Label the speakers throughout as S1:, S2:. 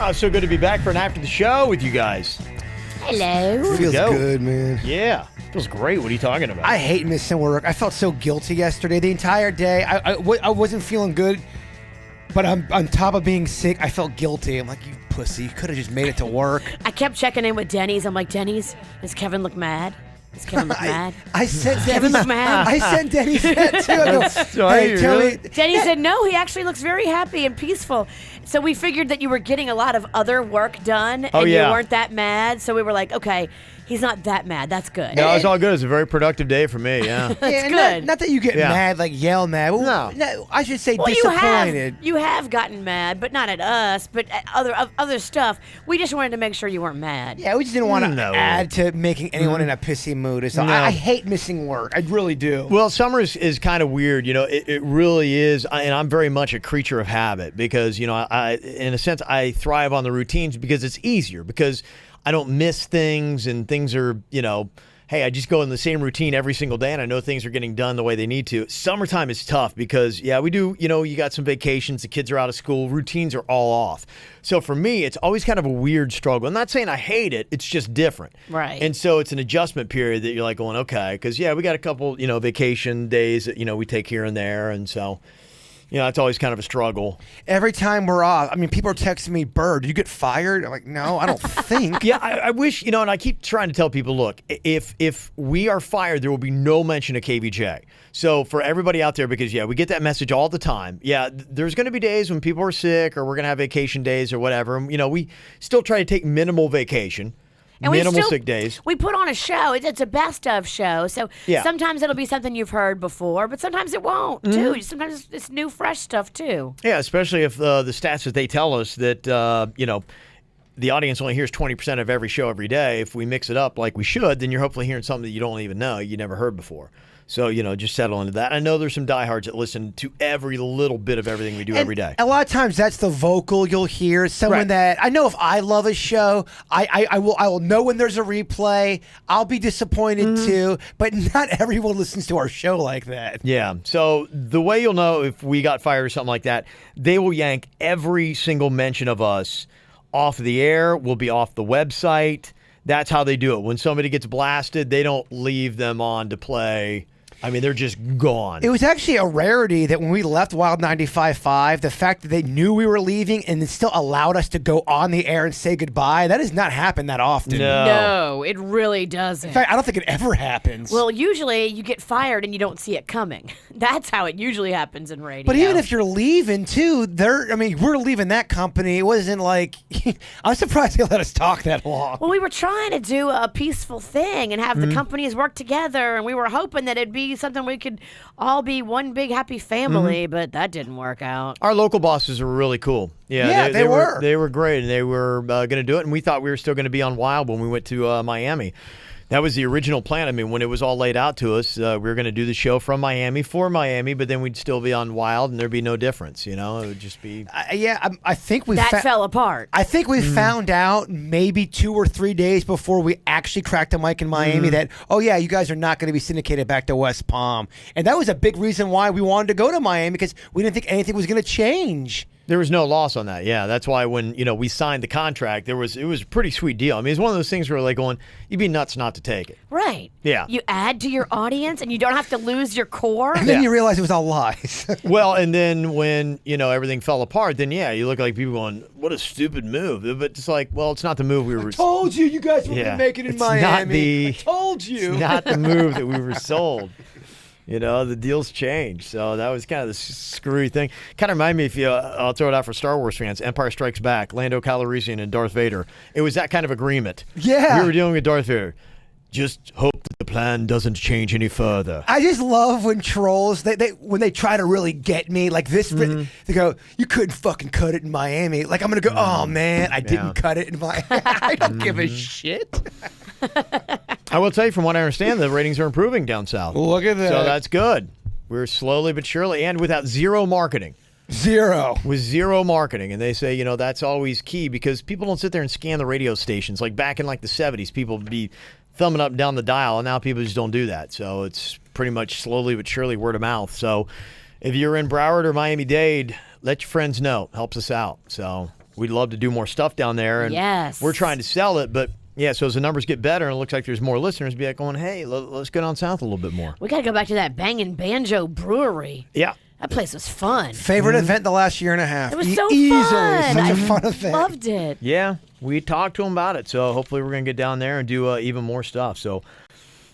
S1: Oh, so good to be back for an after the show with you guys.
S2: Hello.
S3: Feels
S1: go.
S3: good, man.
S1: Yeah, feels great. What are you talking about?
S3: I hate missing work. I felt so guilty yesterday. The entire day, I wasn't feeling good, but on top of being sick, I felt guilty. I'm like, you pussy, you could have just made it to work.
S2: I kept checking in with Denny's. I'm like, Denny's, does Kevin look mad? Does Kevin look mad?
S3: I sent
S2: Kevin look mad?
S3: I sent Denny's that too. I go,
S1: Hey,
S3: tell
S1: really?
S3: me.
S2: Denny said, no, he actually looks very happy and peaceful. So we figured that you were getting a lot of other work done and you weren't that mad. So we were like, okay, he's not that mad. That's good.
S1: No, it's all good. It's a very productive day for me, yeah.
S2: That's good.
S3: Not that you get mad, like yell mad. Well,
S1: No.
S3: I should say
S2: Well,
S3: disappointed.
S2: you have gotten mad, but not at us, but at other stuff. We just wanted to make sure you weren't mad.
S3: Yeah, we just didn't want to
S1: No.
S3: add to making anyone in a pissy mood. So
S1: No.
S3: I hate missing work. I really do.
S1: Well, summer is kind of weird, you know. It really is, and I'm very much a creature of habit because, you know, I in a sense I thrive on the routines because it's easier because I don't miss things and things are, you know, hey, I just go in the same routine every single day and I know things are getting done the way they need to. Summertime is tough because, yeah, we do, you know, you got some vacations, the kids are out of school, routines are all off. So for me, it's always kind of a weird struggle. I'm not saying I hate it, it's just different.
S2: Right.
S1: And so it's an adjustment period that you're like going, okay, because, yeah, we got a couple, you know, vacation days that, you know, we take here and there. And so, you know, it's always kind of a struggle.
S3: Every time we're off, I mean, people are texting me, Bird, did you get fired? I'm like, no, I don't think.
S1: Yeah, I wish, you know, and I keep trying to tell people, look, if we are fired, there will be no mention of KVJ. So for everybody out there, because, yeah, we get that message all the time. Yeah, there's going to be days when people are sick or we're going to have vacation days or whatever. And, you know, we still try to take minimal vacation.
S2: And
S1: minimal sick days.
S2: We put on a show. It's a best of show. So sometimes it'll be something you've heard before, but sometimes it won't, too. Sometimes it's new, fresh stuff, too.
S1: Yeah, especially if the stats that they tell us that, you know, the audience only hears 20% of every show every day. If we mix it up like we should, then you're hopefully hearing something that you don't even know, you never heard before. So, you know, just settle into that. I know there's some diehards that listen to every little bit of everything we do every day.
S3: A lot of times that's the vocal you'll hear. Someone that I know if I love a show, I will know when there's a replay. I'll be disappointed too, but not everyone listens to our show like that.
S1: Yeah. So the way you'll know if we got fired or something like that, they will yank every single mention of us off the air. We'll be off the website. That's how they do it. When somebody gets blasted, they don't leave them on to play. I mean, they're just gone.
S3: It was actually a rarity that when we left Wild 95.5, the fact that they knew we were leaving and still allowed us to go on the air and say goodbye, that does not happen that often.
S2: No, it really doesn't.
S3: In fact, I don't think it ever happens.
S2: Well, usually you get fired and you don't see it coming. That's how it usually happens in radio.
S3: But even if you're leaving too, we're leaving that company. It wasn't like I'm surprised they let us talk that long.
S2: Well, we were trying to do a peaceful thing and have the companies work together, and we were hoping that it'd be something we could all be one big happy family, but that didn't work out.
S1: Our local bosses were really cool.
S3: Yeah, they were.
S1: They were great, and they were going to do it, and we thought we were still going to be on Wild when we went to Miami. That was the original plan. I mean, when it was all laid out to us, we were going to do the show from Miami for Miami, but then we'd still be on Wild, and there'd be no difference, you know? It would just be...
S3: I think we
S2: fell apart.
S3: I think we found out maybe 2 or 3 days before we actually cracked a mic in Miami that, oh, yeah, you guys are not going to be syndicated back to West Palm. And that was a big reason why we wanted to go to Miami, because we didn't think anything was going to change.
S1: There was no loss on that. Yeah, that's why when, you know, we signed the contract, it was a pretty sweet deal. I mean, it's one of those things where we're like going, you'd be nuts not to take it.
S2: Right.
S1: Yeah.
S2: You add to your audience and you don't have to lose your core.
S3: And then you realize it was all lies.
S1: Well, and then when, you know, everything fell apart, then yeah, you look like people going, what a stupid move. But it's like, well, it's not the move we were...
S3: I told you guys were going to make it in Miami. I told you.
S1: It's not the move that we were sold. You know, the deals changed. So that was kind of the screwy thing. Kind of remind me, if you, I'll throw it out for Star Wars fans, Empire Strikes Back, Lando Calrissian and Darth Vader. It was that kind of agreement.
S3: Yeah.
S1: We were dealing with Darth Vader. Just hope that the plan doesn't change any further.
S3: I just love when trolls, when they try to really get me, like this, they go, you couldn't fucking cut it in Miami. Like, I'm going to go, oh, man, I didn't cut it in Miami. I don't give a shit.
S1: I will tell you, from what I understand, the ratings are improving down south.
S3: Look at that.
S1: So that's good. We're slowly but surely, and without zero marketing.
S3: Zero.
S1: With zero marketing. And they say, you know, that's always key because people don't sit there and scan the radio stations. Like back in like the 70s, people would be thumbing up and down the dial, and now people just don't do that. So it's pretty much slowly but surely word of mouth. So if you're in Broward or Miami-Dade, let your friends know. Helps us out. So we'd love to do more stuff down there. And
S2: yes.
S1: we're trying to sell it, but yeah, so as the numbers get better and it looks like there's more listeners, be like going, hey, let's go down south a little bit more.
S2: We got to go back to that Bangin' Banjo Brewery.
S1: Yeah.
S2: That place was fun.
S3: Favorite event the last year and a half.
S2: It was so
S3: Easily.
S2: fun.
S3: Such a fun event.
S2: Loved it.
S1: Yeah, we talked to them about it, so hopefully we're going to get down there and do even more stuff. So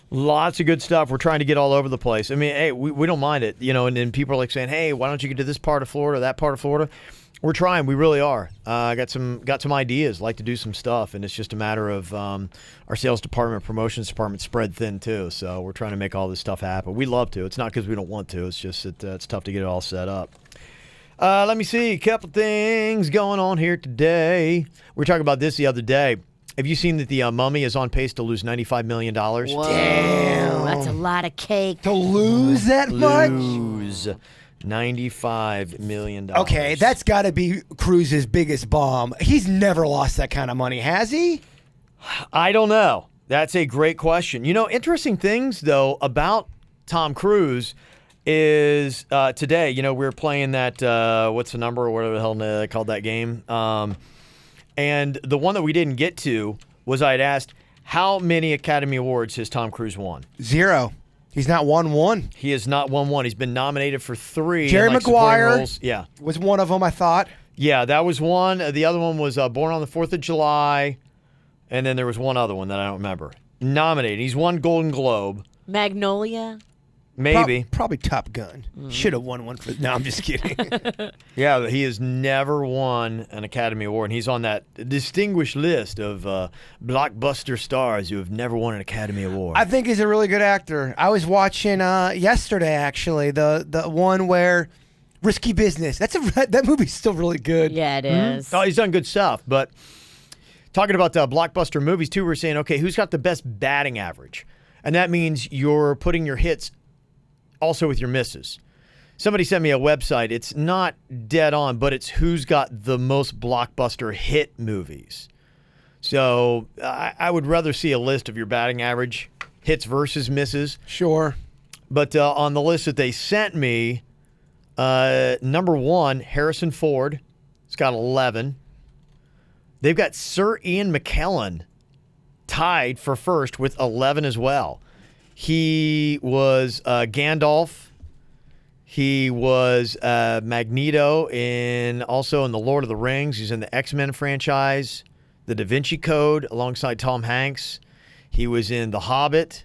S1: lots of good stuff. We're trying to get all over the place. I mean, hey, we don't mind it, and then people are like saying, hey, why don't you get to this part of Florida, that part of Florida? We're trying. We really are. I got some ideas, like to do some stuff, and it's just a matter of our sales department, promotions department spread thin too. So we're trying to make all this stuff happen. We love to. It's not because we don't want to. It's just that it's tough to get it all set up. Let me see. A couple things going on here today. We were talking about this the other day. Have you seen that the Mummy is on pace to lose $95 million?
S2: Whoa.
S3: Damn.
S2: That's a lot of cake.
S3: To lose that much?
S1: Lose $95 million.
S3: Okay, that's got to be Cruise's biggest bomb. He's never lost that kind of money, has he?
S1: I don't know. That's a great question. Interesting things, though, about Tom Cruise is today, we were playing that, what's the number or whatever the hell they called that game. And the one that we didn't get to was I had asked, how many Academy Awards has Tom Cruise won?
S3: 0. He's not won one.
S1: He has not won one. He's been nominated for 3.
S3: Jerry Maguire
S1: Yeah.
S3: was one of them, I thought.
S1: Yeah, that was one. The other one was Born on the 4th of July. And then there was one other one that I don't remember. Nominated. He's won Golden Globe.
S2: Magnolia?
S1: Maybe.
S3: Probably Top Gun. Should have won one for... No, I'm just kidding.
S1: Yeah, but he has never won an Academy Award. And he's on that distinguished list of blockbuster stars who have never won an Academy Award.
S3: I think he's a really good actor. I was watching yesterday, actually, the one where Risky Business. That movie's still really good.
S2: Yeah, it is.
S1: Oh, he's done good stuff. But talking about blockbuster movies, too, we're saying, okay, who's got the best batting average? And that means you're putting your hits also with your misses. Somebody sent me a website. It's not dead on, but it's who's got the most blockbuster hit movies. So I would rather see a list of your batting average, hits versus misses.
S3: Sure.
S1: But on the list that they sent me, number 1, Harrison Ford. It's got 11. They've got Sir Ian McKellen tied for first with 11 as well. He was Gandalf. He was Magneto also in the Lord of the Rings. He's in the X-Men franchise, the Da Vinci Code alongside Tom Hanks. He was in The Hobbit.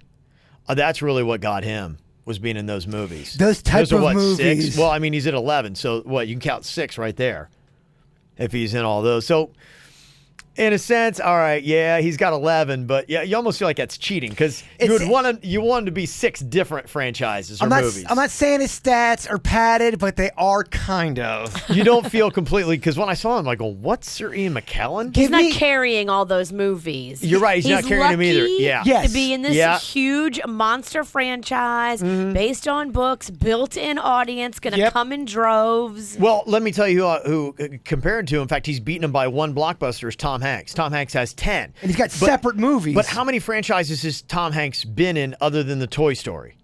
S1: That's really what got him, was being in those movies.
S3: Those type
S1: are
S3: of
S1: what,
S3: movies.
S1: 6? Well, I mean, he's at 11, so what? You can count 6 right there if he's in all those. So in a sense, all right, yeah, he's got 11, but yeah, you almost feel like that's cheating because you want him to be 6 different franchises or movies.
S3: I'm not saying his stats are padded, but they are kind of.
S1: You don't feel completely, because when I saw him, I go, what's Sir Ian McKellen?
S2: He's not carrying all those movies.
S1: You're right, he's not carrying them either. Yeah.
S2: To be in this huge monster franchise based on books, built-in audience, going to come in droves.
S1: Well, let me tell you who compared to, in fact, he's beaten him by one blockbuster, is Tom Hanks. Tom Hanks has 10.
S3: And he's got separate movies.
S1: But how many franchises has Tom Hanks been in other than the Toy Story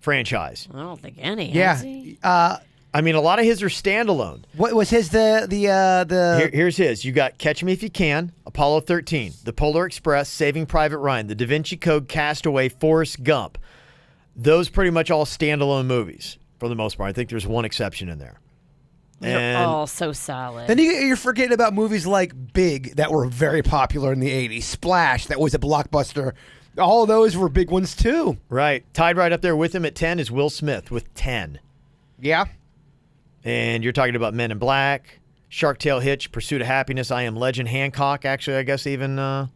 S1: franchise?
S2: I don't think any.
S3: Yeah.
S2: Has he?
S1: I mean, a lot of his are standalone.
S3: What was his
S1: Here's his. You got Catch Me If You Can, Apollo 13, The Polar Express, Saving Private Ryan, The Da Vinci Code, Castaway, Forrest Gump. Those pretty much all standalone movies for the most part. I think there's one exception in there.
S2: They're all so solid.
S3: Then you're forgetting about movies like Big that were very popular in the 80s. Splash, that was a blockbuster. All of those were big ones too.
S1: Right. Tied right up there with him at 10 is Will Smith with 10.
S3: Yeah.
S1: And you're talking about Men in Black, Shark Tale, Hitch, Pursuit of Happiness, I Am Legend, Hancock. Actually, I guess even kind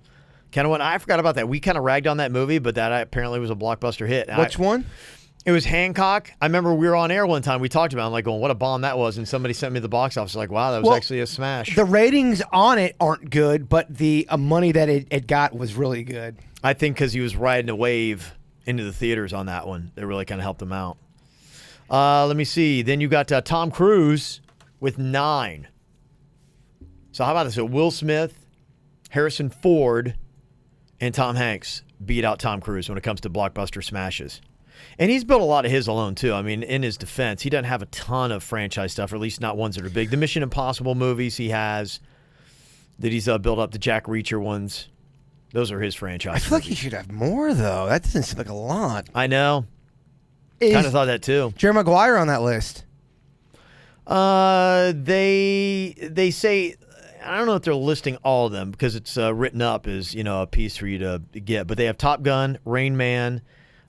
S1: of one. I forgot about that. We kind of ragged on that movie, but that apparently was a blockbuster hit.
S3: Which one?
S1: It was Hancock. I remember we were on air one time. We talked about it. I'm like, going, what a bomb that was. And somebody sent me the box office. Like, wow, that was actually a smash.
S3: The ratings on it aren't good, but the money that it got was really good.
S1: I think because he was riding a wave into the theaters on that one. That really kind of helped him out. Let me see. Then you got Tom Cruise with 9. So how about this? So Will Smith, Harrison Ford, and Tom Hanks beat out Tom Cruise when it comes to blockbuster smashes. And he's built a lot of his alone, too. I mean, in his defense, he doesn't have a ton of franchise stuff, or at least not ones that are big. The Mission Impossible movies he has. that he's built up. The Jack Reacher ones. Those are his franchises.
S3: I feel like he should have more, though. That doesn't seem like a lot.
S1: I know. Kind of thought that, too.
S3: Jerry Maguire on that list?
S1: They say... I don't know if they're listing all of them because it's written up as, a piece for you to get. But they have Top Gun, Rain Man,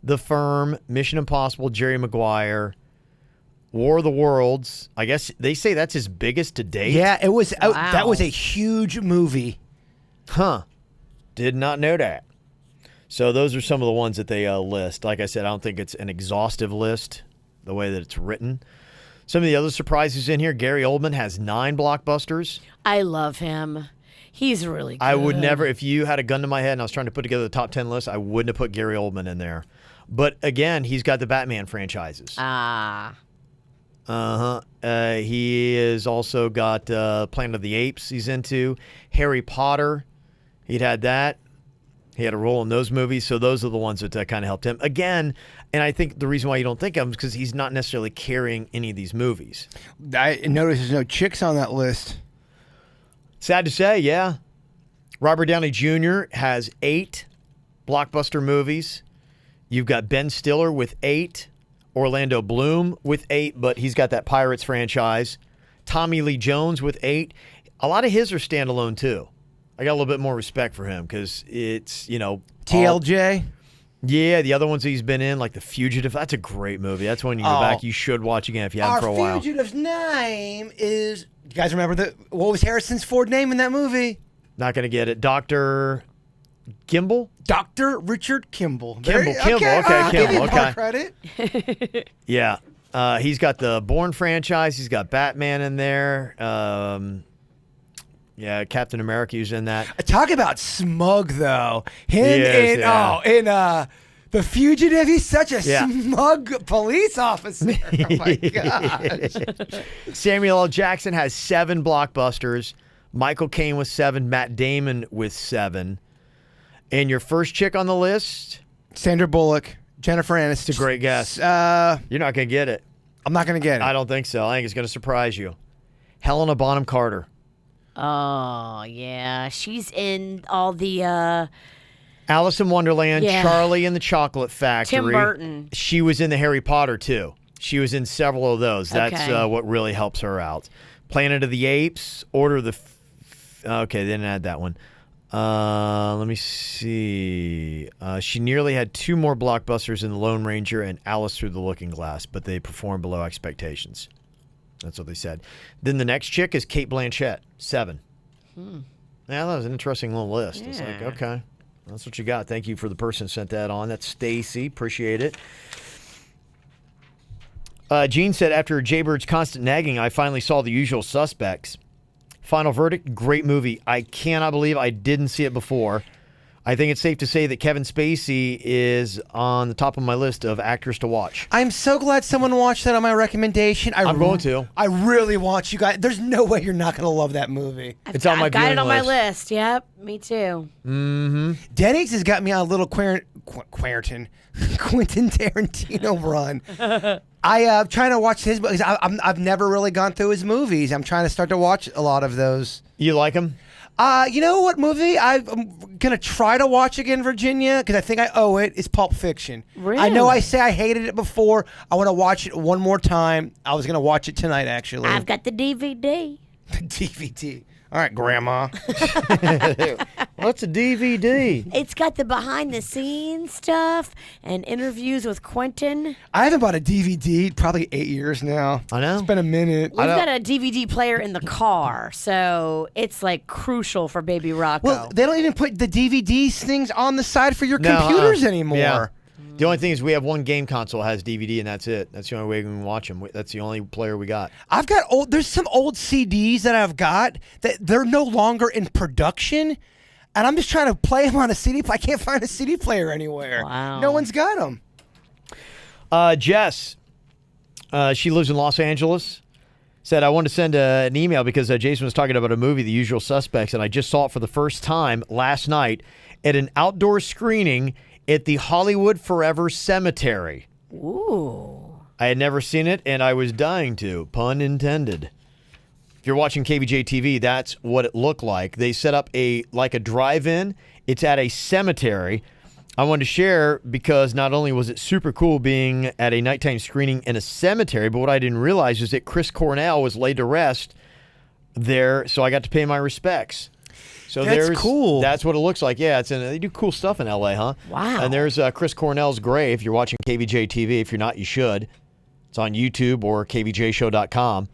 S1: The Firm, Mission Impossible, Jerry Maguire, War of the Worlds. I guess they say that's his biggest to date.
S3: Yeah, it was.
S2: Wow.
S3: That was a huge movie.
S1: Huh. Did not know that. So those are some of the ones that they list. Like I said, I don't think it's an exhaustive list the way that it's written. Some of the other surprises in here, Gary Oldman has 9 blockbusters.
S2: I love him. He's really good.
S1: I would never, if you had a gun to my head and I was trying to put together the top 10 list, I wouldn't have put Gary Oldman in there. But again, he's got the Batman franchises.
S2: Ah.
S1: He has also got Planet of the Apes he's into. Harry Potter, he'd had that. He had a role in those movies, so those are the ones that kind of helped him. Again, and I think the reason why you don't think of him is because he's not necessarily carrying any of these movies.
S3: I noticed there's no chicks on that list.
S1: Sad to say, yeah. Robert Downey Jr. has 8 blockbuster movies. You've got Ben Stiller with 8. Orlando Bloom with 8, but he's got that Pirates franchise. Tommy Lee Jones with 8. A lot of his are standalone, too. I got a little bit more respect for him because it's,
S3: TLJ?
S1: Yeah, the other ones he's been in, like The Fugitive. That's a great movie. That's one you go back. You should watch again if you haven't for a while.
S3: Our fugitive's name is... You guys remember what was Harrison's Ford name in that movie?
S1: Not going to get it. Dr. Kimball?
S3: Dr. Richard Kimball.
S1: Kimball. Okay,
S3: I'll give you
S1: Kimball.
S3: credit.
S1: Yeah. He's got the Bourne franchise. He's got Batman in there. Yeah, Captain America was in that.
S3: Talk about smug, though. In The Fugitive, he's such a smug police officer. Oh, my gosh.
S1: Samuel L. Jackson has 7 blockbusters. Michael Caine with 7. Matt Damon with 7. And your first chick on the list?
S3: Sandra Bullock, Jennifer Aniston.
S1: It's a great guess. You're not going to get it.
S3: I'm not going to get it.
S1: I don't think so. I think it's going to surprise you. Helena Bonham Carter.
S2: Oh, yeah. She's in all the...
S1: Alice in Wonderland, Charlie and the Chocolate Factory.
S2: Tim Burton.
S1: She was in the Harry Potter, too. She was in several of those. That's what really helps her out. Planet of the Apes, Order of the... Okay, they didn't add that one. Let me see. She nearly had 2 more blockbusters in The Lone Ranger and Alice Through the Looking Glass, but they performed below expectations. That's what they said. Then the next chick is Cate Blanchett, 7. Yeah, that was an interesting little list. It's like, okay, that's what you got. Thank you for the person who sent that on. That's Stacy. Appreciate it. Gene said, after Jaybird's constant nagging, I finally saw The Usual Suspects. Final verdict, great movie. I cannot believe I didn't see it before. I think it's safe to say that Kevin Spacey is on the top of my list of actors to watch.
S3: I'm so glad someone watched that on my recommendation.
S1: I'm going to.
S3: I really want you guys. There's no way you're not going to love that movie.
S1: It's on my
S2: I've got
S1: viewing
S2: it on
S1: list.
S2: my list. Yep, me too.
S1: Mm-hmm.
S3: Denny's has got me on a little Quentin Tarantino run. I'm trying to watch his movies. I've never really gone through his movies. I'm trying to start to watch a lot of those.
S1: You like him?
S3: You know what movie I'm going to try to watch again, Virginia, because I think I owe it, is Pulp Fiction.
S2: Really?
S3: I know I say I hated it before. I want to watch it one more time. I was going to watch it tonight, actually.
S2: I've got the DVD.
S3: The DVD. All right, Grandma.
S1: What's a DVD?
S2: It's got the behind-the-scenes stuff and interviews with Quentin.
S3: I haven't bought a DVD probably 8 years now.
S1: I know.
S3: It's been a minute.
S2: We've got a DVD player in the car, so it's like crucial for Baby Rocco.
S3: Well, they don't even put the DVD things on the side for your computers anymore.
S1: Yeah. The only thing is we have one game console that has DVD, and that's it. That's the only way we can watch them. That's the only player we got.
S3: I've got there's some old CDs that I've got that they're no longer in production, and I'm just trying to play them on a CD. I can't find a CD player anywhere.
S2: Wow.
S3: No one's got them.
S1: Jess, she lives in Los Angeles, said, I wanted to send an email because Jason was talking about a movie, The Usual Suspects, and I just saw it for the first time last night at an outdoor screening at the Hollywood Forever Cemetery.
S2: Ooh.
S1: I had never seen it, and I was dying to. Pun intended. If you're watching KVJ TV, that's what it looked like. They set up a drive-in. It's at a cemetery. I wanted to share because not only was it super cool being at a nighttime screening in a cemetery, but what I didn't realize is that Chris Cornell was laid to rest there, so I got to pay my respects. So
S3: that's cool.
S1: That's what it looks like. Yeah, they do cool stuff in LA, huh?
S2: Wow.
S1: And there's Chris Cornell's grave. If you're watching KVJ TV, if you're not, you should. It's on YouTube or kvjshow.com.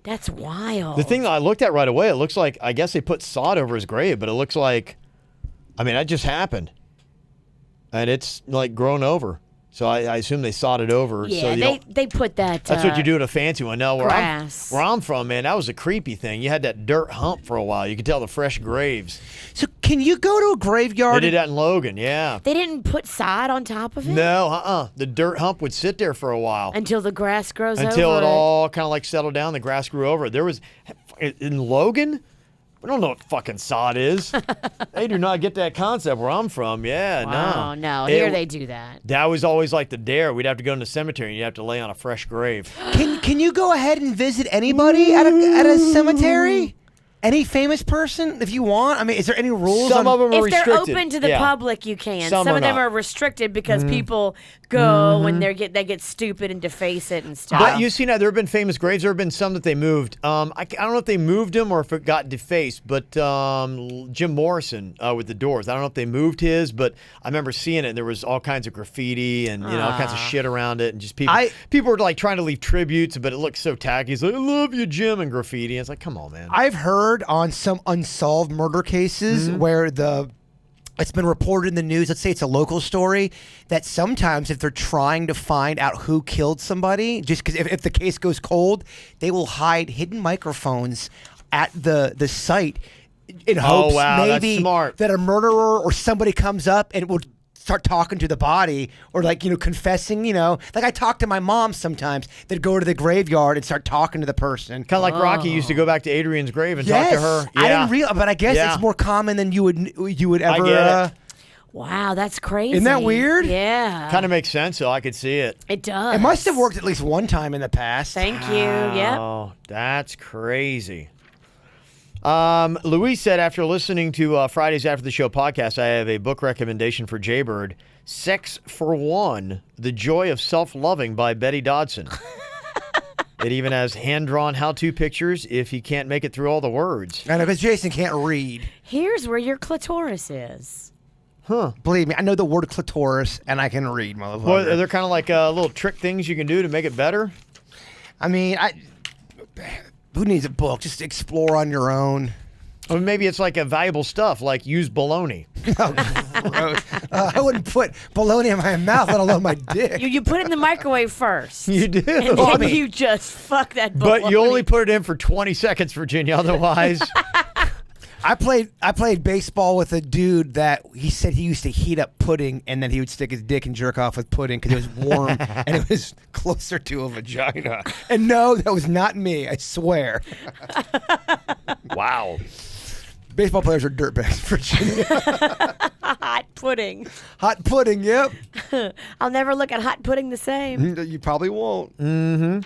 S2: That's wild.
S1: The thing that I looked at right away, it looks like, I guess they put sod over his grave, but it looks like, that just happened. And it's like grown over. So I assume they sodded over.
S2: Yeah,
S1: so
S2: they put that.
S1: That's what you do in a fancy one. No, where
S2: grass.
S1: I'm from, man, that was a creepy thing. You had that dirt hump for a while. You could tell the fresh graves.
S3: So can you go to a graveyard?
S1: They did that in Logan, yeah.
S2: They didn't put sod on top of it?
S1: No, The dirt hump would sit there for a while.
S2: Until the grass grows over
S1: Until it all kind of like settled down. The grass grew over it. There was, in Logan, we don't know what fucking sod is. They do not get that concept where I'm from. Yeah,
S2: wow,
S1: no.
S2: Here they do that.
S1: That was always like the dare. We'd have to go in the cemetery and you'd have to lay on a fresh grave.
S3: Can you go ahead and visit anybody at a cemetery? Any famous person, if you want? Is there any rules?
S1: Some of them are
S2: if
S1: restricted.
S2: They're open to the public, you can.
S1: Some
S2: of
S1: are
S2: them
S1: not.
S2: are restricted because people go and they get stupid and deface it and stuff.
S1: But you've seen that there have been famous graves. There have been some that they moved. I don't know if they moved them or if it got defaced. But Jim Morrison with the Doors, I don't know if they moved his, but I remember seeing it. There was all kinds of graffiti and all kinds of shit around it, and just people were like trying to leave tributes, but it looked so tacky. He's like, "I love you, Jim," and graffiti. And it's like, come on, man.
S3: I've heard on some unsolved murder cases where it's been reported in the news, let's say it's a local story, that sometimes if they're trying to find out who killed somebody, just because if the case goes cold, they will hide hidden microphones at the site in hopes maybe
S1: that's smart.
S3: that a murderer or somebody comes up and will start talking to the body or confessing, like I talk to my mom sometimes. They'd go to the graveyard and start talking to the person.
S1: Kind of like Rocky used to go back to Adrian's grave and talk to her. Yeah.
S3: I didn't realize, but I guess it's more common than you would ever.
S1: I get it.
S2: Wow, that's crazy.
S3: Isn't that weird?
S2: Yeah.
S1: Kind of makes sense, so I could see it.
S2: It does.
S3: It must have worked at least one time in the past.
S2: Thank you. Yep.
S1: Oh, that's crazy. Louise said, after listening to Fridays After the Show podcast, I have a book recommendation for Jaybird, Sex for One, The Joy of Self-Loving by Betty Dodson. It even has hand-drawn how-to pictures if he can't make it through all the words.
S3: I know, because Jason can't read.
S2: Here's where your clitoris is.
S1: Huh.
S3: Believe me, I know the word clitoris, and I can read, motherfucker.
S1: Well, are there kind of like little trick things you can do to make it better?
S3: Who needs a book? Just explore on your own.
S1: Or maybe it's like a valuable stuff, like use bologna.
S3: I wouldn't put bologna in my mouth, let alone my dick.
S2: You put it in the microwave first.
S1: You do.
S2: And then you just fuck that bologna.
S1: But you only put it in for 20 seconds, Virginia. Otherwise...
S3: I played baseball with a dude that he said he used to heat up pudding and then he would stick his dick and jerk off with pudding because it was warm and it was closer to a vagina. And no, that was not me, I swear.
S1: Wow.
S3: Baseball players are dirtbags, Virginia.
S2: Hot pudding.
S3: Hot pudding, yep.
S2: I'll never look at hot pudding the same.
S3: You probably won't.
S1: Mm-hmm.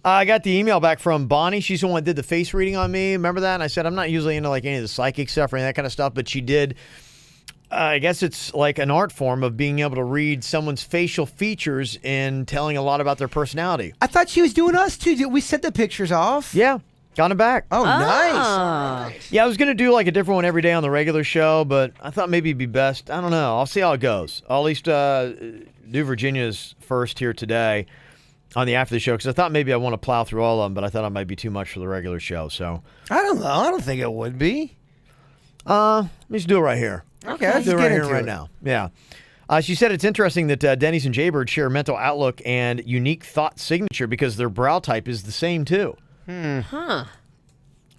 S1: I got the email back from Bonnie. She's the one that did the face reading on me. Remember that? And I said, I'm not usually into like any of the psychic stuff or any of that kind of stuff, but she did. I guess it's like an art form of being able to read someone's facial features and telling a lot about their personality.
S3: I thought she was doing us too. We sent the pictures off.
S1: Yeah. Got it back.
S3: Oh, nice.
S1: Yeah, I was going to do like a different one every day on the regular show, but I thought maybe it'd be best. I don't know. I'll see how it goes. I'll at least do Virginia's first here today on the After the Show, because I thought maybe I want to plow through all of them, but I thought it might be too much for the regular show. So
S3: I don't know. I don't think it would be.
S1: Let me just do it right here.
S3: Okay, let's
S1: do it
S3: get
S1: right here
S3: into
S1: right
S3: it.
S1: now. Yeah. She said it's interesting that Denny's and Jaybird share mental outlook and unique thought signature because their brow type is the same too.
S2: Huh.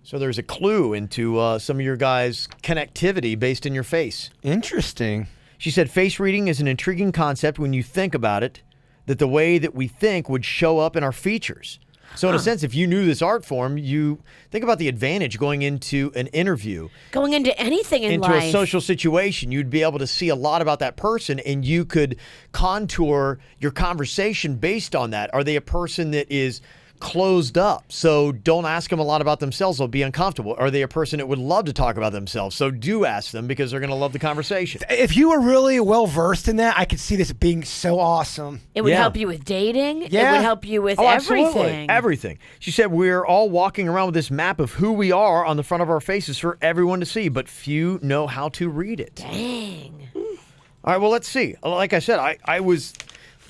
S1: So there's a clue into some of your guys' connectivity based in your face.
S3: Interesting.
S1: She said face reading is an intriguing concept when you think about it, that the way that we think would show up in our features. So in a sense, if you knew this art form, you think about the advantage going into an interview.
S2: Going into anything in life.
S1: Into a social situation, you'd be able to see a lot about that person and you could contour your conversation based on that. Are they a person that is closed up. So don't ask them a lot about themselves. They'll be uncomfortable. Are they a person that would love to talk about themselves? So do ask them because they're going to love the conversation.
S3: If you were really well versed in that, I could see this being so awesome.
S2: It would help you with dating.
S3: Yeah.
S2: It would help you with
S1: Absolutely.
S2: everything.
S1: Everything. She said, we're all walking around with this map of who we are on the front of our faces for everyone to see, but few know how to read it.
S2: Dang.
S1: All right, well, let's see. Like I said, I was...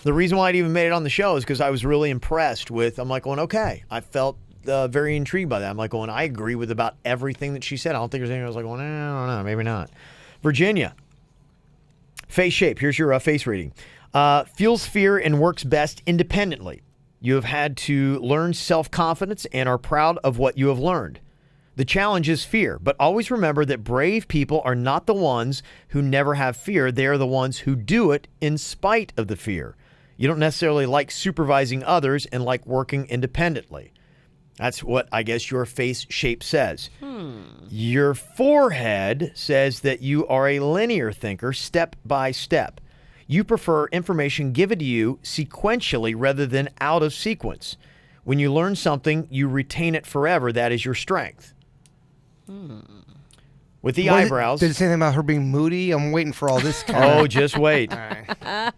S1: The reason why I even made it on the show is because I was really impressed with, I'm like going, okay. I felt very intrigued by that. I'm like going, I agree with about everything that she said. I don't think there's anything I was like going, I don't know, maybe not. Virginia. Face shape. Here's your face reading. Feels fear and works best independently. You have had to learn self-confidence and are proud of what you have learned. The challenge is fear, but always remember that brave people are not the ones who never have fear. They are the ones who do it in spite of the fear. You don't necessarily like supervising others and like working independently. That's what I guess your face shape says. Your forehead says that you are a linear thinker, step by step. You prefer information given to you sequentially rather than out of sequence. When you learn something, you retain it forever. That is your strength. With the eyebrows.
S3: Did it say anything about her being moody? I'm waiting for all this.
S1: Oh, just wait.
S3: All right.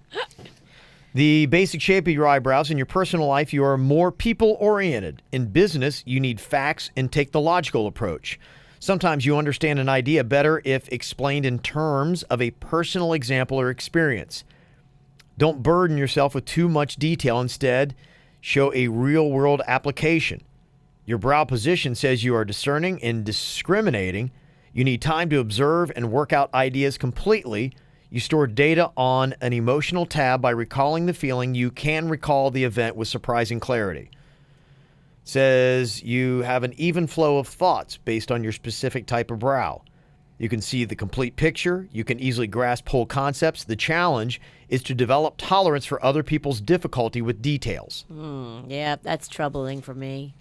S1: The basic shape of your eyebrows. In your personal life, you are more people-oriented. In business, you need facts and take the logical approach. Sometimes you understand an idea better if explained in terms of a personal example or experience. Don't burden yourself with too much detail. Instead, show a real-world application. Your brow position says you are discerning and discriminating. You need time to observe and work out ideas completely. You store data on an emotional tab by recalling the feeling. You can recall the event with surprising clarity. It says you have an even flow of thoughts based on your specific type of brow. You can see the complete picture. You can easily grasp whole concepts. The challenge is to develop tolerance for other people's difficulty with details.
S2: Yeah, that's troubling for me.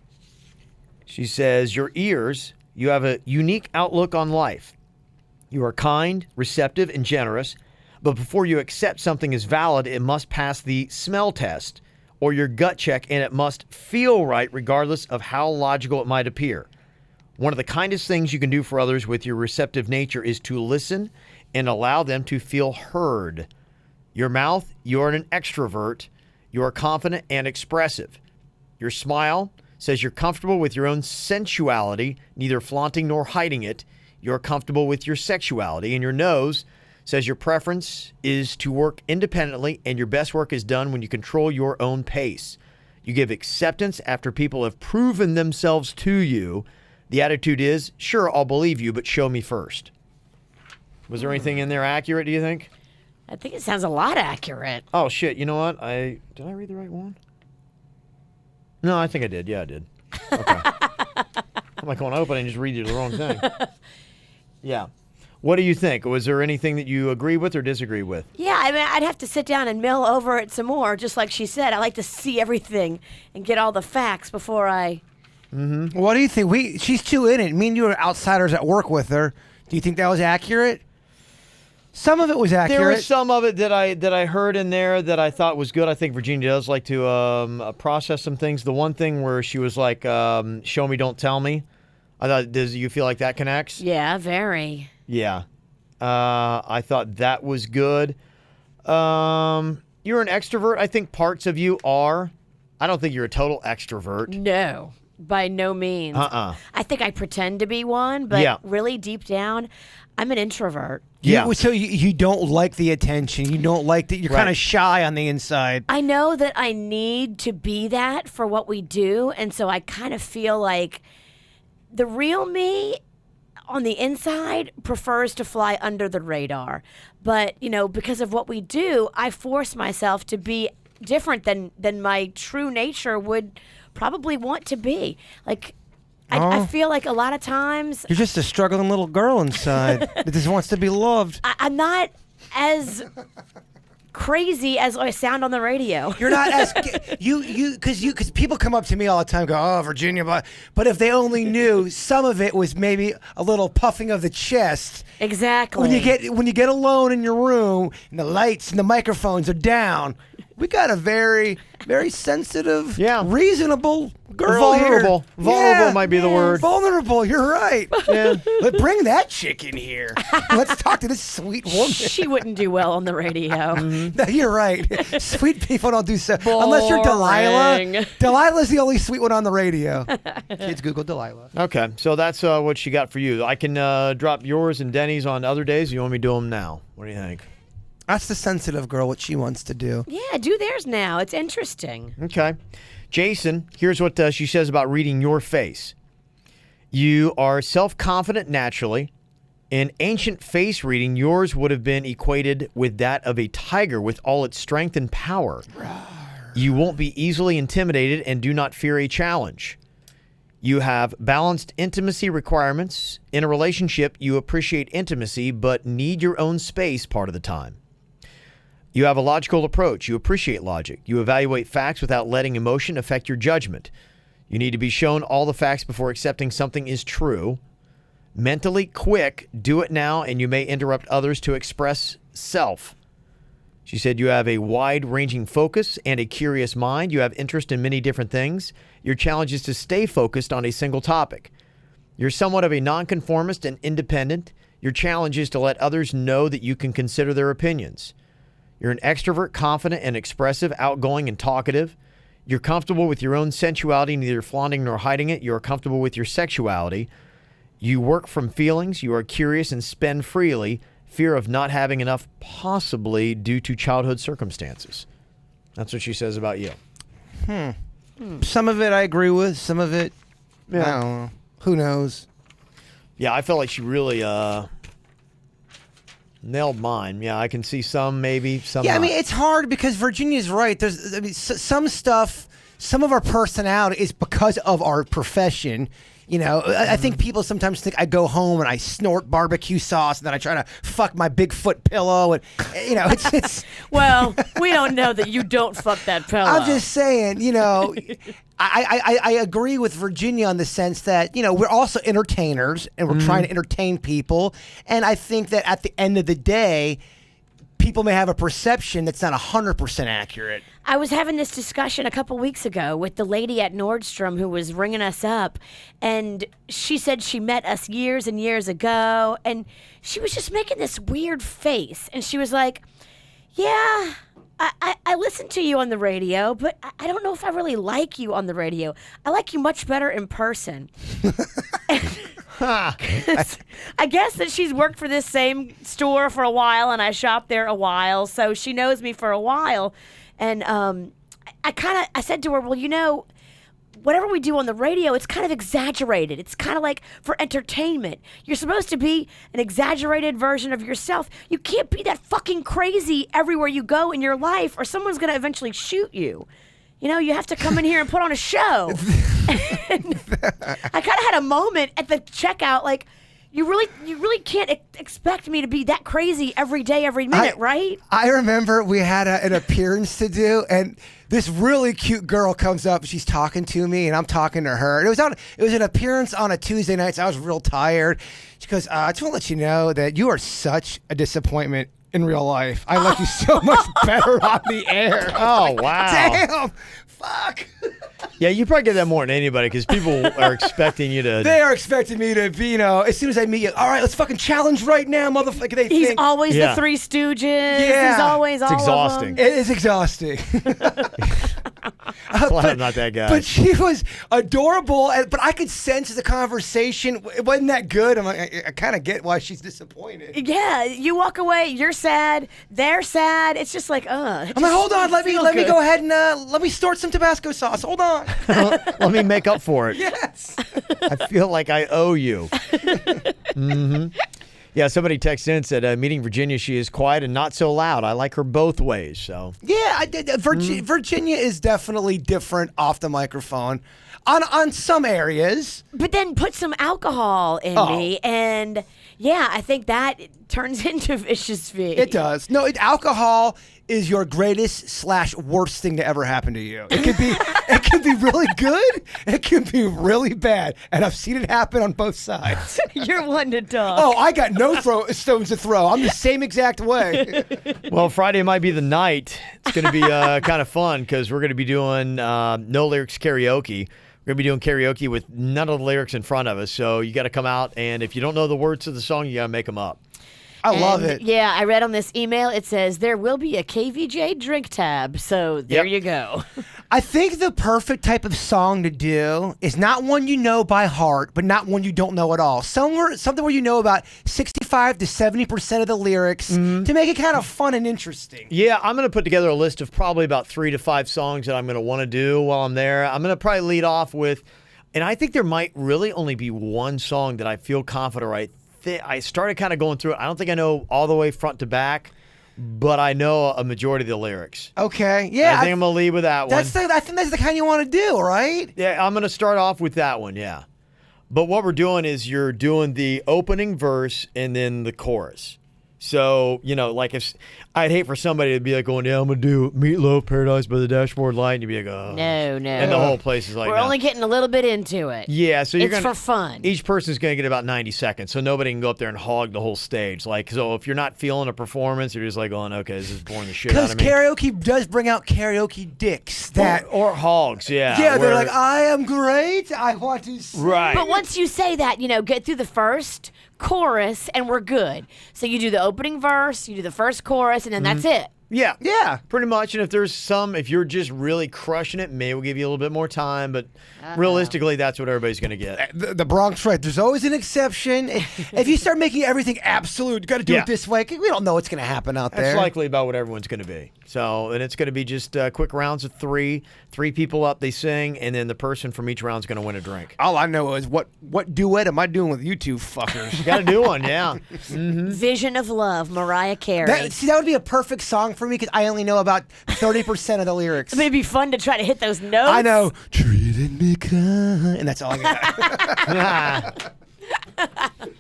S1: She says your ears, you have a unique outlook on life. You are kind, receptive, and generous, but before you accept something as valid, it must pass the smell test or your gut check, and it must feel right regardless of how logical it might appear. One of the kindest things you can do for others with your receptive nature is to listen and allow them to feel heard. Your mouth, you are an extrovert. You are confident and expressive. Your smile says you're comfortable with your own sensuality, neither flaunting nor hiding it. You're comfortable with your sexuality. And your nose says your preference is to work independently, and your best work is done when you control your own pace. You give acceptance after people have proven themselves to you. The attitude is, sure, I'll believe you, but show me first. Was there anything in there accurate, do you think?
S2: I think it sounds a lot accurate.
S1: Oh, shit. You know what? Did I read the right one? No, I think I did. Yeah, I did. Okay. I'm like, I hope I didn't just read you the wrong thing. Yeah. What do you think? Was there anything that you agree with or disagree with?
S2: Yeah, I mean, I'd have to sit down and mill over it some more, just like she said. I like to see everything and get all the facts before I...
S3: What do you think? She's too in it. Me and you are outsiders at work with her. Do you think that was accurate? Some of it was accurate.
S1: There was some of it that I heard in there that I thought was good. I think Virginia does like to process some things. The one thing where she was like, show me, don't tell me. I thought, does you feel like that connects?
S2: Yeah, very.
S1: Yeah. I thought that was good. You're an extrovert. I think parts of you are. I don't think you're a total extrovert.
S2: No, by no means. I think I pretend to be one, but really deep down, I'm an introvert.
S3: So you don't like the attention. You don't like that. You're kind of shy on the inside.
S2: I know that I need to be that for what we do, and so I kind of feel like the real me on the inside prefers to fly under the radar. But, because of what we do, I force myself to be different than my true nature would probably want to be. Like, I feel like a lot of times...
S3: You're just a struggling little girl inside that just wants to be loved.
S2: I'm not as crazy as I sound on the radio.
S3: You're not as... Because people come up to me all the time and go, oh, Virginia, but if they only knew, some of it was maybe a little puffing of the chest.
S2: Exactly.
S3: When you get alone in your room and the lights and the microphones are down, We got a very, very sensitive,
S1: Yeah.
S3: reasonable girl
S1: Vulnerable.
S3: here.
S1: Vulnerable might be the word.
S3: Vulnerable. You're right.
S1: Yeah.
S3: Bring that chick in here. Let's talk to this sweet woman.
S2: She wouldn't do well on the radio.
S3: No, you're right. Sweet people don't do so. Unless you're
S2: Boring.
S3: Delilah. Delilah's the only sweet one on the radio. Kids, Google Delilah.
S1: Okay, so that's what she got for you. I can drop yours and Denny's on other days. You want me to do them now? What do you think?
S3: That's the sensitive girl, what she wants to do.
S2: Yeah, do theirs now. It's interesting.
S1: Okay. Jason, here's what she says about reading your face. You are self-confident naturally. In ancient face reading, yours would have been equated with that of a tiger with all its strength and power. You won't be easily intimidated and do not fear a challenge. You have balanced intimacy requirements. In a relationship, you appreciate intimacy but need your own space part of the time. You have a logical approach. You appreciate logic. You evaluate facts without letting emotion affect your judgment. You need to be shown all the facts before accepting something is true. Mentally quick, do it now, and you may interrupt others to express self. She said you have a wide-ranging focus and a curious mind. You have interest in many different things. Your challenge is to stay focused on a single topic. You're somewhat of a nonconformist and independent. Your challenge is to let others know that you can consider their opinions. You're an extrovert, confident, and expressive, outgoing and talkative. You're comfortable with your own sensuality, neither flaunting nor hiding it. You're comfortable with your sexuality. You work from feelings. You are curious and spend freely. Fear of not having enough, possibly due to childhood circumstances. That's what she says about you.
S3: Some of it I agree with. Some of it, I don't know. Who knows?
S1: Yeah, I felt like she really nailed mine. Yeah, I can see some maybe, some
S3: Yeah,
S1: not.
S3: I mean, it's hard because Virginia's right. Some stuff, some of our personality is because of our profession. You know, I think people sometimes think I go home and I snort barbecue sauce and then I try to fuck my Bigfoot pillow and, you know, it's
S2: Well, we don't know that you don't fuck that pillow.
S3: I'm just saying, you know, I agree with Virginia on the sense that, you know, we're also entertainers and we're trying to entertain people. And I think that at the end of the day, people may have a perception that's not 100% accurate.
S2: I was having this discussion a couple weeks ago with the lady at Nordstrom who was ringing us up, and she said she met us years and years ago, and she was just making this weird face, and she was like, yeah, I listen to you on the radio, but I don't know if I really like you on the radio. I like you much better in person. I guess that she's worked for this same store for a while, and I shopped there a while, so she knows me for a while. And I said to her, well, you know, whatever we do on the radio, it's kind of exaggerated. It's kind of like for entertainment. You're supposed to be an exaggerated version of yourself. You can't be that fucking crazy everywhere you go in your life, or someone's going to eventually shoot you. You know, you have to come in here and put on a show. And I kind of had a moment at the checkout, like, you really can't expect me to be that crazy every day, every minute, right?
S3: I remember we had an appearance to do, and this really cute girl comes up. She's talking to me, and I'm talking to her. And it was an appearance on a Tuesday night, so I was real tired. She goes, I just want to let you know that you are such a disappointment in real life. I like you so much better on the air.
S1: Oh, wow.
S3: Damn. Fuck.
S1: Yeah, you probably get that more than anybody because people are expecting you to.
S3: They are expecting me to be, you know, as soon as I meet you, all right, let's fucking challenge right now, motherfucker.
S2: He's always the Three Stooges.
S3: Yeah.
S2: He's always
S1: It's
S2: all
S1: exhausting.
S2: of them.
S3: It is exhausting.
S1: Glad I'm not that guy.
S3: But she was adorable, but I could sense the conversation. It wasn't that good. I'm like, I kind of get why she's disappointed.
S2: Yeah, you walk away, you're sad, they're sad. It's just like,
S3: I'm like, hold on, let me go ahead and let me snort some Tabasco sauce. Hold on.
S1: Let me make up for it.
S3: Yes.
S1: I feel like I owe you. Yeah, somebody texted in and said, meeting Virginia, she is quiet and not so loud. I like her both ways. So
S3: Yeah, Virginia is definitely different off the microphone on some areas.
S2: But then put some alcohol in me, and yeah, I think that turns into vicious V.
S3: It does. No, alcohol is your greatest/worst thing to ever happen to you? It could be really good. It can be really bad, and I've seen it happen on both sides.
S2: You're one to talk.
S3: Oh, I got no stones to throw. I'm the same exact way.
S1: Well, Friday might be the night. It's going to be kind of fun because we're going to be doing no lyrics karaoke. We're going to be doing karaoke with none of the lyrics in front of us. So you got to come out, and if you don't know the words to the song, you got to make them up.
S3: I love it.
S2: Yeah, I read on this email, it says there will be a KVJ drink tab. So there you go.
S3: I think the perfect type of song to do is not one you know by heart, but not one you don't know at all. Something where you know about 65 to 70% of the lyrics to make it kind of fun and interesting.
S1: Yeah, I'm going to put together a list of probably about 3 to 5 songs that I'm going to want to do while I'm there. I'm going to probably lead off with, and I think there might really only be one song that I feel confident I started kind of going through it. I don't think I know all the way front to back, but I know a majority of the lyrics.
S3: Okay, yeah.
S1: I think I'm going to lead with that one.
S3: I think that's the kind you want to do, right?
S1: Yeah, I'm going to start off with that one, yeah. But what we're doing is you're doing the opening verse and then the chorus. So, like if I'd hate for somebody to be like going, yeah, I'm going to do Meatloaf, Paradise by the Dashboard Light, and you'd be like, oh.
S2: No.
S1: And the whole place is like,
S2: We're
S1: no.
S2: only getting a little bit into it.
S1: Yeah, so
S2: it's for fun.
S1: Each person's going to get about 90 seconds, so nobody can go up there and hog the whole stage. Like, so if you're not feeling a performance, you're just like going, okay, this is boring the shit out of me.
S3: Because karaoke does bring out karaoke dicks.
S1: Or hogs, yeah.
S3: Yeah, they're like, I am great. I want to sing.
S1: Right.
S2: But once you say that, get through the first chorus and we're good. So you do the opening verse, you do the first chorus, and then that's it.
S1: Yeah, pretty much. And if you're just really crushing it, maybe we'll give you a little bit more time. But realistically, that's what everybody's going to get.
S3: The Bronx, right? There's always an exception. If you start making everything absolute, you got to do it this way. We don't know what's going to happen out there.
S1: That's likely about what everyone's going to be. So, and it's going to be just quick rounds of 3 people up, they sing, and then the person from each round is going to win a drink.
S3: All I know is what duet am I doing with you two fuckers?
S1: You got to do one, yeah.
S2: Vision of Love, Mariah Carey.
S3: That would be a perfect song for me because I only know about 30% of the lyrics.
S2: It'd be fun to try to hit those notes.
S3: I know. Treated me kind, and that's all I got.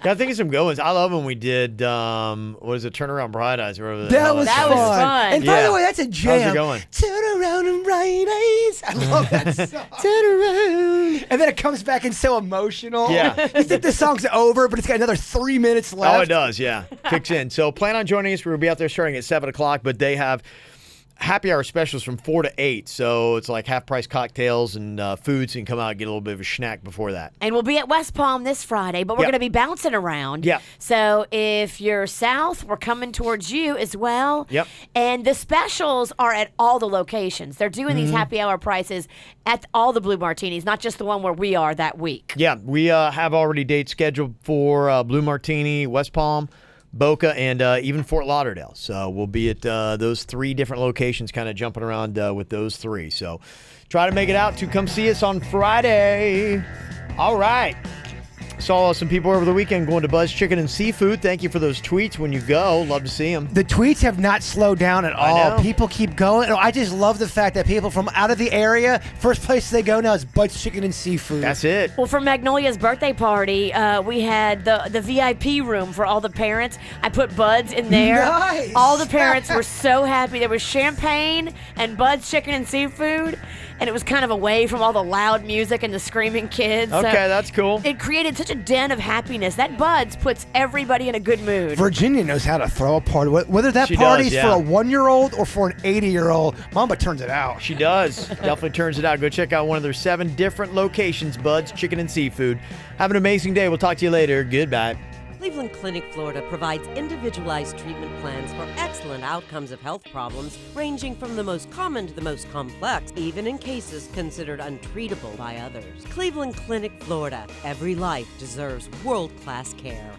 S1: I think of some good ones. I love when we did, what is it, Turn Around Bright Eyes. Or
S3: that was fun. And by the way, that's a jam.
S1: How's it going?
S3: Turn around and bright eyes. I love that song. Turn around. And then it comes back and so emotional.
S1: Yeah.
S3: You think the song's over, but it's got another 3 minutes left.
S1: Oh, it does, yeah. Kicks in. So plan on joining us. We'll be out there starting at 7 o'clock, but they have happy hour specials from 4 to 8. So it's like half-price cocktails and food, so you can come out and get a little bit of a snack before that.
S2: And we'll be at West Palm this Friday, but we're going to be bouncing around.
S1: Yeah.
S2: So if you're south, we're coming towards you as well.
S1: Yep.
S2: And the specials are at all the locations. They're doing these happy hour prices at all the Blue Martinis, not just the one where we are that week.
S1: Yeah, we have already dates scheduled for Blue Martini, West Palm, Boca, and even Fort Lauderdale. So we'll be at those 3 different locations, kind of jumping around with those 3. So try to make it out to come see us on Friday. All right. Saw some people over the weekend going to Buzz Chicken and Seafood. Thank you for those tweets when you go. Love to see them.
S3: The tweets have not slowed down at all. People keep going. I just love the fact that people from out of the area, first place they go now is Buzz Chicken and Seafood.
S1: That's it.
S2: Well, for Magnolia's birthday party, we had the VIP room for all the parents. I put Bud's in there.
S3: Nice.
S2: All the parents were so happy. There was champagne and Bud's Chicken and Seafood, and it was kind of away from all the loud music and the screaming kids.
S1: Okay, that's cool.
S2: It created such a den of happiness. That Bud's puts everybody in a good mood.
S3: Virginia knows how to throw a party. Whether that party's for a 1-year-old or for an 80-year-old, Mama turns it out.
S1: She does. Definitely turns it out. Go check out one of their 7 different locations, Bud's Chicken and Seafood. Have an amazing day. We'll talk to you later. Goodbye.
S4: Cleveland Clinic Florida provides individualized treatment plans for excellent outcomes of health problems, ranging from the most common to the most complex, even in cases considered untreatable by others. Cleveland Clinic Florida. Every life deserves world-class care.